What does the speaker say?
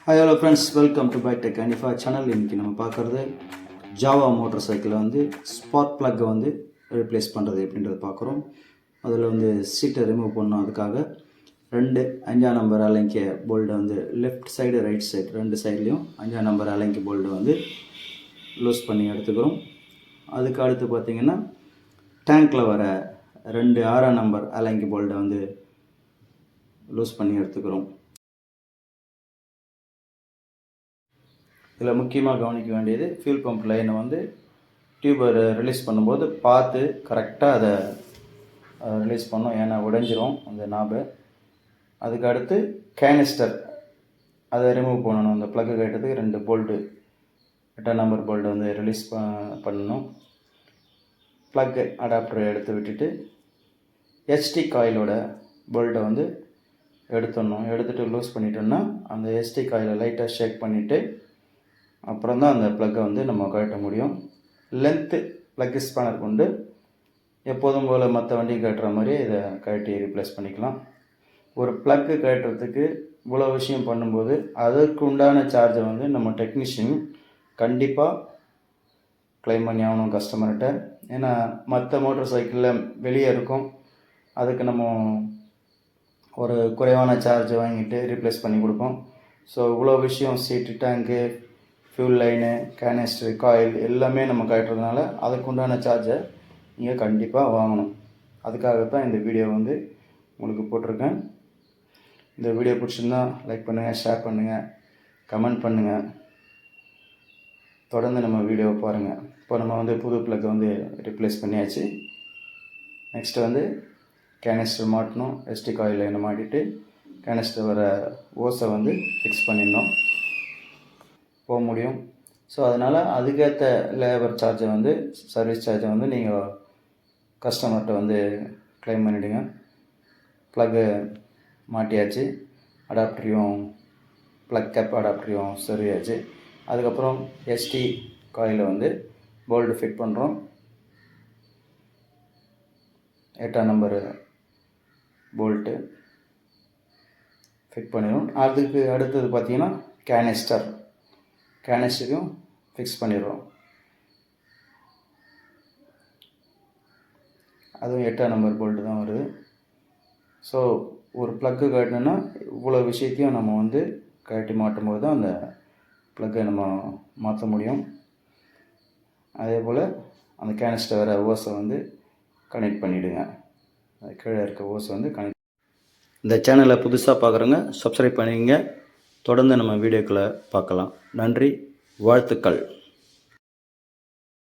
Hi hello friends, welcome to Bike Tech and channel. இன்னைக்கு நம்ம பார்க்குறது ஜாவா மோட்டார் சைக்கிளை வந்து ஸ்பார்க் ப்ளக்கை வந்து ரீப்ளேஸ் பண்ணுறது எப்படின்றத பார்க்குறோம். அதில் வந்து சீட்டை ரிமூவ் பண்ணோம். அதுக்காக 2 5ஆம் நம்பர் அலைங்கிய போல்டை வந்து லெஃப்ட் சைடு ரைட் சைடு 2 சைட்லேயும் 5ஆம் நம்பர் அலைங்கி போல்டை வந்து லூஸ் பண்ணி எடுத்துக்கிறோம். அதுக்கு அடுத்து பார்த்திங்கன்னா டேங்க்கில் வர 2 6ஆம் நம்பர் அலைங்கி போல்டை வந்து லூஸ் பண்ணி எடுத்துக்கிறோம். இதில் முக்கியமாக கவனிக்க வேண்டியது ஃபியூல் பம்ப் லைனை வந்து டியூபை ரிலீஸ் பண்ணும்போது பார்த்து கரெக்டாக அதை ரிலீஸ் பண்ணோம், ஏன்னா உடைஞ்சிரும் அந்த நாபை. அதுக்கு அடுத்து கேனிஸ்டர் அதை ரிமூவ் பண்ணணும். அந்த ப்ளக்கு கட்டுறதுக்கு 2 போல்ட்டு 8ஆம் நம்பர் போல்ட்டு வந்து ரிலீஸ் பண்ணணும். ப்ளக்கு அடாப்டரை எடுத்து விட்டுட்டு எஸ்டி காயிலோட போல்ட்டை வந்து எடுத்துகிட்டு லூஸ் பண்ணிட்டோம்னா அந்த எஸ்டி காயிலை லைட்டாக ஷேக் பண்ணிவிட்டு அப்புறம் தான் அந்த ப்ளக்கை வந்து நம்ம கழட்ட முடியும். லென்த்து ப்ளக் ஸ்பேனர் கொண்டு எப்போதும் போல் மற்ற வண்டி கட்டுற மாதிரி இதை கழட்டி ரீப்ளேஸ் பண்ணிக்கலாம். ஒரு ப்ளக்கு கட்டுறதுக்கு இவ்வளோ விஷயம் பண்ணும்போது அதற்கு உண்டான சார்ஜை வந்து நம்ம டெக்னீஷியன் கண்டிப்பாக க்ளைம் பண்ணி ஆகணும் கஸ்டமர்கிட்ட. ஏன்னா மற்ற மோட்டார் சைக்கிளில் வெளியே இருக்கும், அதுக்கு நம்ம ஒரு குறைவான சார்ஜ் வாங்கிட்டு ரீப்ளேஸ் பண்ணி கொடுப்போம். ஸோ இவ்வளோ விஷயம் seat, tank, fuel line, canister, coil எல்லாமே நம்ம கட்டுறதுனால அதுக்குண்டான சார்ஜை நீங்கள் கண்டிப்பாக வாங்கணும். அதுக்காகத்தான் இந்த வீடியோ வந்து உங்களுக்கு போட்டிருக்கேன். இந்த வீடியோ பிடிச்சிருந்தா லைக் பண்ணுங்கள், ஷேர் பண்ணுங்கள், கமெண்ட் பண்ணுங்கள். தொடர்ந்து நம்ம வீடியோவை பாருங்கள். இப்போ நம்ம வந்து புது ப்ளக்கை வந்து ரிப்ளேஸ் பண்ணியாச்சு. நெக்ஸ்ட்டு வந்து கேனிஸ்டர் மாட்டணும். எஸ்டி காயில் லைனை மாட்டிட்டு கேனிஸ்டர் வர ஓஸை வந்து ஃபிக்ஸ் பண்ணிடணும், போக முடியும். ஸோ அதனால் அதுக்கேற்ற லேபர் சார்ஜை வந்து சர்வீஸ் சார்ஜை வந்து நீங்கள் கஸ்டமர்கிட்ட வந்து க்ளைம் பண்ணிவிடுங்க. ப்ளக்கு மாட்டியாச்சு, அடாப்டரையும் ப்ளக் கேப் அடாப்டரையும் சொருவியாச்சு. அதுக்கப்புறம் எஸ்டி காயில் வந்து போல்டு ஃபிட் பண்ணுறோம். 8ஆம் நம்பர் போல்ட்டு ஃபிட் பண்ணிடும். அதுக்கு அடுத்தது பார்த்திங்கன்னா கேனிஸ்டரையும் ஃபிக்ஸ் பண்ணிடுறோம். அதுவும் 8ஆம் நம்பர் போல்ட்டு தான் வருது. ஸோ ஒரு ப்ளக்கு கட்டணுன்னா இவ்வளோ விஷயத்தையும் நம்ம வந்து கழட்டி மாட்டும் போது தான் அந்த ப்ளக்கை நம்ம மாற்ற முடியும். அதே போல் அந்த கேனிஸ்டர் வர ஓஸை வந்து கனெக்ட் பண்ணிவிடுங்க. கீழே இருக்க ஓஸை வந்து கனெக்ட். இந்த சேனலை புதுசாக பார்க்குறவங்க சப்ஸ்கிரைப் பண்ணிங்க. தொடர்ந்து நம்ம வீடியோக்களை பார்க்கலாம். நன்றி, வாழ்த்துக்கள்.